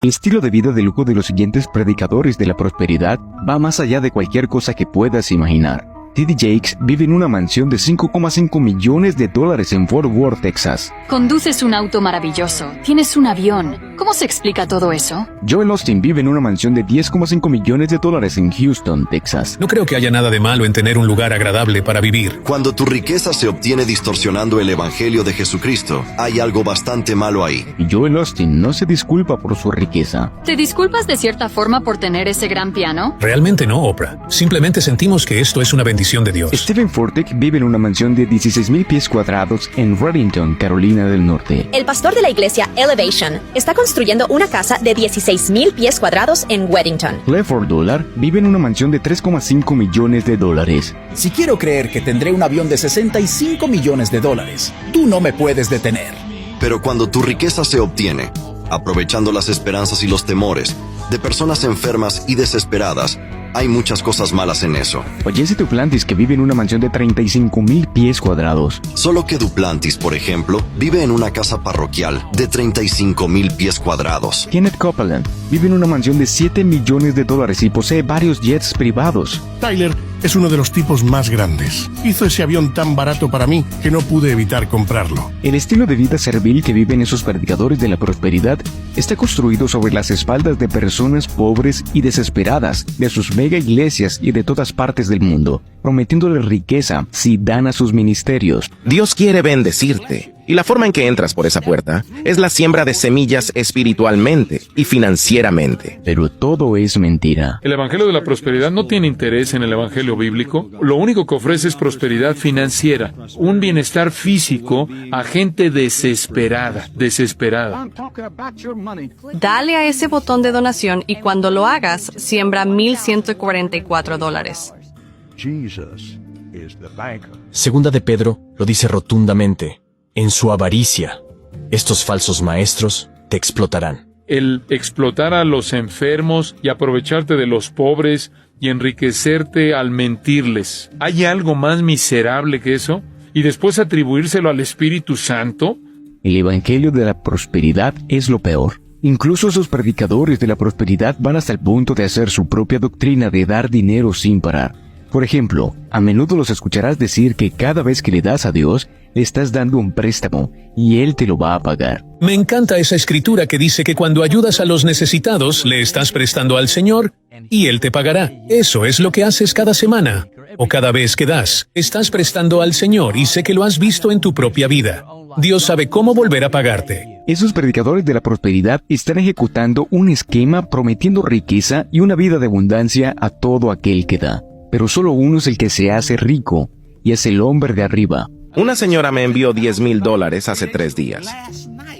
El estilo de vida de lujo de los siguientes predicadores de la prosperidad va más allá de cualquier cosa que puedas imaginar. T.D. Jakes vive en una mansión de $5,5 millones en Fort Worth, Texas. Conduces un auto maravilloso. Tienes un avión. ¿Cómo se explica todo eso? Joel Osteen vive en una mansión de $10,5 millones en Houston, Texas. No creo que haya nada de malo en tener un lugar agradable para vivir. Cuando tu riqueza se obtiene distorsionando el evangelio de Jesucristo, hay algo bastante malo ahí. Y Joel Osteen no se disculpa por su riqueza. ¿Te disculpas de cierta forma por tener ese gran piano? Realmente no, Oprah. Simplemente sentimos que esto es una bendición de Dios. Stephen Furtick vive en una mansión de 16,000 pies cuadrados en Reddington, Carolina del Norte. El pastor de la iglesia Elevation está construyendo una casa de 16,000 pies cuadrados en Weddington. Clifford Dollar vive en una mansión de $3,5 millones. Si quiero creer que tendré un avión de $65 millones, tú no me puedes detener. Pero cuando tu riqueza se obtiene, aprovechando las esperanzas y los temores de personas enfermas y desesperadas, hay muchas cosas malas en eso. O Jesse Duplantis, que vive en una mansión de 35,000 pies cuadrados. Solo que Duplantis, por ejemplo, vive en una casa parroquial de 35,000 pies cuadrados. Kenneth Copeland vive en una mansión de $7 millones y posee varios jets privados. Tyler es uno de los tipos más grandes. Hizo ese avión tan barato para mí que no pude evitar comprarlo. El estilo de vida servil que viven esos predicadores de la prosperidad está construido sobre las espaldas de personas pobres y desesperadas de sus mega iglesias y de todas partes del mundo, prometiéndole riqueza si dan a sus ministerios. Dios quiere bendecirte, y la forma en que entras por esa puerta es la siembra de semillas espiritualmente y financieramente. Pero todo es mentira. El Evangelio de la Prosperidad no tiene interés en el Evangelio bíblico. Lo único que ofrece es prosperidad financiera, un bienestar físico a gente desesperada. Dale a ese botón de donación y cuando lo hagas, siembra $1,144. Segunda de Pedro lo dice rotundamente. En su avaricia, estos falsos maestros te explotarán. El explotar a los enfermos y aprovecharte de los pobres y enriquecerte al mentirles. ¿Hay algo más miserable que eso? ¿Y después atribuírselo al Espíritu Santo? El Evangelio de la Prosperidad es lo peor. Incluso esos predicadores de la prosperidad van hasta el punto de hacer su propia doctrina de dar dinero sin parar. Por ejemplo, a menudo los escucharás decir que cada vez que le das a Dios, le estás dando un préstamo y Él te lo va a pagar. Me encanta esa escritura que dice que cuando ayudas a los necesitados, le estás prestando al Señor y Él te pagará. Eso es lo que haces cada semana o cada vez que das. Estás prestando al Señor y sé que lo has visto en tu propia vida. Dios sabe cómo volver a pagarte. Esos predicadores de la prosperidad están ejecutando un esquema prometiendo riqueza y una vida de abundancia a todo aquel que da. Pero solo uno es el que se hace rico, y es el hombre de arriba. Una señora me envió $10,000 hace 3 días.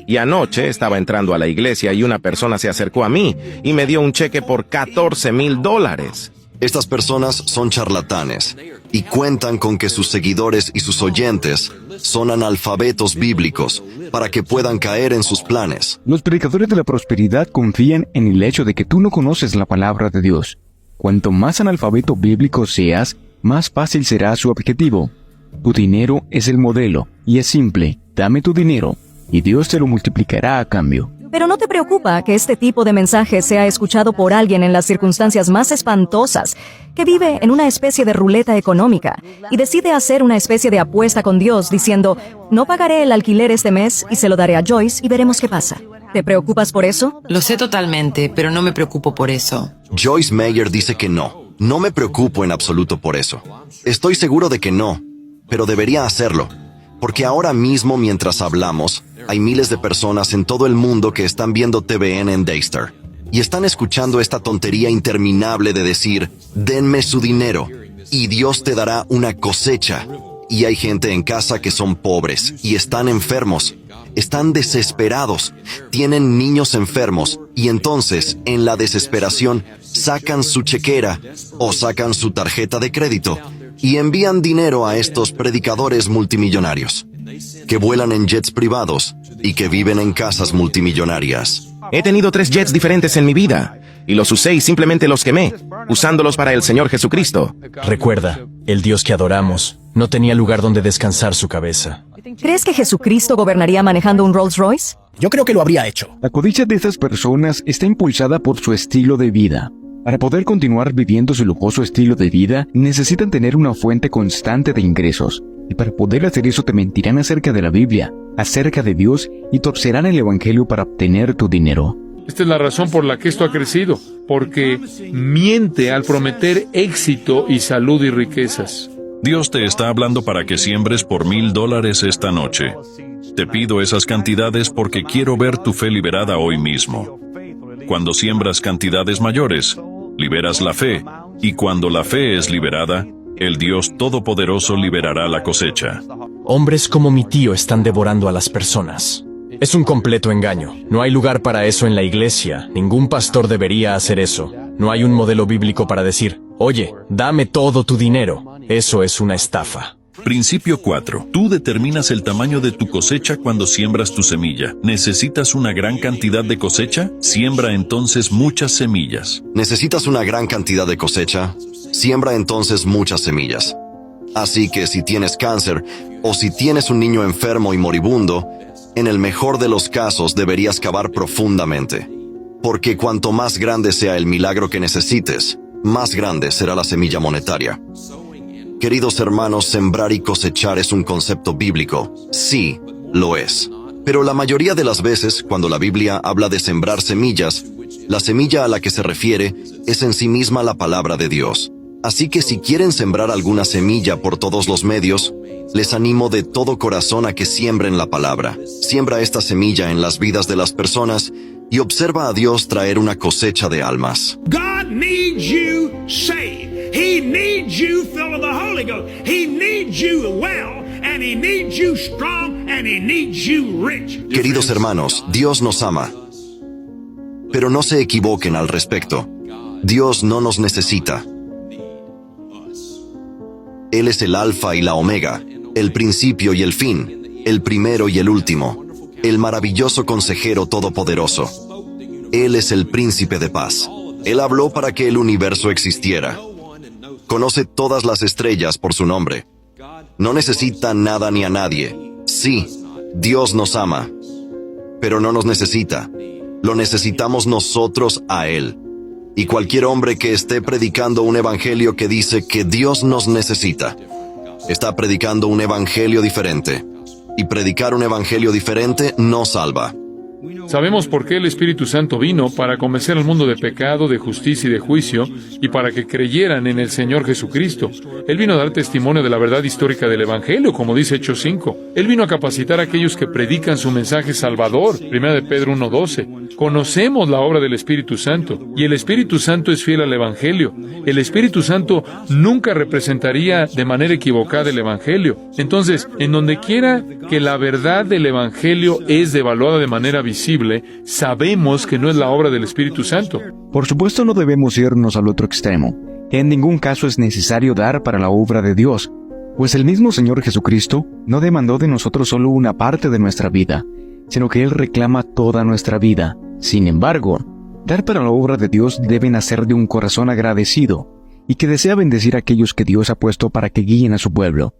Y anoche estaba entrando a la iglesia y una persona se acercó a mí y me dio un cheque por $14,000. Estas personas son charlatanes y cuentan con que sus seguidores y sus oyentes son analfabetos bíblicos para que puedan caer en sus planes. Los predicadores de la prosperidad confían en el hecho de que tú no conoces la palabra de Dios. Cuanto más analfabeto bíblico seas, más fácil será su objetivo. Tu dinero es el modelo, y es simple. Dame tu dinero, y Dios te lo multiplicará a cambio. Pero ¿no te preocupa que este tipo de mensaje sea escuchado por alguien en las circunstancias más espantosas, que vive en una especie de ruleta económica, y decide hacer una especie de apuesta con Dios diciendo, no pagaré el alquiler este mes y se lo daré a Joyce y veremos qué pasa? ¿Te preocupas por eso? Lo sé totalmente, pero no me preocupo por eso. Joyce Meyer dice que no. No me preocupo en absoluto por eso. Estoy seguro de que no, pero debería hacerlo. Porque ahora mismo, mientras hablamos, hay miles de personas en todo el mundo que están viendo TVN en Daystar y están escuchando esta tontería interminable de decir, denme su dinero y Dios te dará una cosecha. Y hay gente en casa que son pobres y están enfermos, están desesperados, tienen niños enfermos y entonces, en la desesperación, sacan su chequera o sacan su tarjeta de crédito y envían dinero a estos predicadores multimillonarios, que vuelan en jets privados y que viven en casas multimillonarias. He tenido 3 jets diferentes en mi vida, y los usé y simplemente los quemé, usándolos para el Señor Jesucristo. Recuerda, el Dios que adoramos no tenía lugar donde descansar su cabeza. ¿Crees que Jesucristo gobernaría manejando un Rolls Royce? Yo creo que lo habría hecho. La codicia de estas personas está impulsada por su estilo de vida. Para poder continuar viviendo su lujoso estilo de vida, necesitan tener una fuente constante de ingresos. Y para poder hacer eso te mentirán acerca de la Biblia, acerca de Dios y torcerán el Evangelio para obtener tu dinero. Esta es la razón por la que esto ha crecido, porque miente al prometer éxito y salud y riquezas. Dios te está hablando para que siembres por $1,000 esta noche. Te pido esas cantidades porque quiero ver tu fe liberada hoy mismo. Cuando siembras cantidades mayores, liberas la fe, y cuando la fe es liberada, el Dios Todopoderoso liberará la cosecha. Hombres como mi tío están devorando a las personas. Es un completo engaño. No hay lugar para eso en la iglesia. Ningún pastor debería hacer eso. No hay un modelo bíblico para decir, oye, dame todo tu dinero. Eso es una estafa. Principio 4. Tú determinas el tamaño de tu cosecha cuando siembras tu semilla. ¿Necesitas una gran cantidad de cosecha? Siembra entonces muchas semillas. ¿Necesitas una gran cantidad de cosecha? Siembra entonces muchas semillas. Así que si tienes cáncer, o si tienes un niño enfermo y moribundo, en el mejor de los casos deberías cavar profundamente. Porque cuanto más grande sea el milagro que necesites, más grande será la semilla monetaria. Queridos hermanos, sembrar y cosechar es un concepto bíblico. Sí, lo es. Pero la mayoría de las veces, cuando la Biblia habla de sembrar semillas, la semilla a la que se refiere es en sí misma la palabra de Dios. Así que si quieren sembrar alguna semilla por todos los medios, les animo de todo corazón a que siembren la palabra. Siembra esta semilla en las vidas de las personas y observa a Dios traer una cosecha de almas. God needs you saved. He needs you full of the Holy Ghost. He needs you well, and He needs you strong, and He needs you rich. Queridos hermanos, Dios nos ama. Pero no se equivoquen al respecto. Dios no nos necesita. Él es el alfa y la omega, el principio y el fin, el primero y el último, el maravilloso consejero todopoderoso. Él es el príncipe de paz. Él habló para que el universo existiera. Conoce todas las estrellas por su nombre. No necesita nada ni a nadie. Sí, Dios nos ama, pero no nos necesita. Lo necesitamos nosotros a Él. Y cualquier hombre que esté predicando un evangelio que dice que Dios nos necesita, está predicando un evangelio diferente. Y predicar un evangelio diferente no salva. Sabemos por qué el Espíritu Santo vino, para convencer al mundo de pecado, de justicia y de juicio, y para que creyeran en el Señor Jesucristo. Él vino a dar testimonio de la verdad histórica del Evangelio, como dice Hechos 5. Él vino a capacitar a aquellos que predican su mensaje salvador, 1 de Pedro 1:12. Conocemos la obra del Espíritu Santo, y el Espíritu Santo es fiel al Evangelio. El Espíritu Santo nunca representaría de manera equivocada el Evangelio. Entonces, en donde quiera que la verdad del Evangelio es devaluada de manera visible, sabemos que no es la obra del Espíritu Santo. Por supuesto, no debemos irnos al otro extremo. En ningún caso es necesario dar para la obra de Dios, pues el mismo Señor Jesucristo no demandó de nosotros solo una parte de nuestra vida, sino que Él reclama toda nuestra vida. Sin embargo, dar para la obra de Dios debe nacer de un corazón agradecido y que desea bendecir a aquellos que Dios ha puesto para que guíen a su pueblo.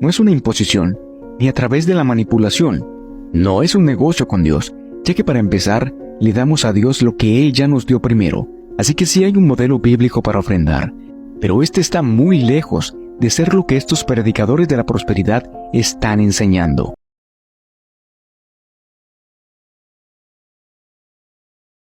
No es una imposición, ni a través de la manipulación. No es un negocio con Dios, ya que para empezar, le damos a Dios lo que Él ya nos dio primero. Así que sí hay un modelo bíblico para ofrendar, pero este está muy lejos de ser lo que estos predicadores de la prosperidad están enseñando.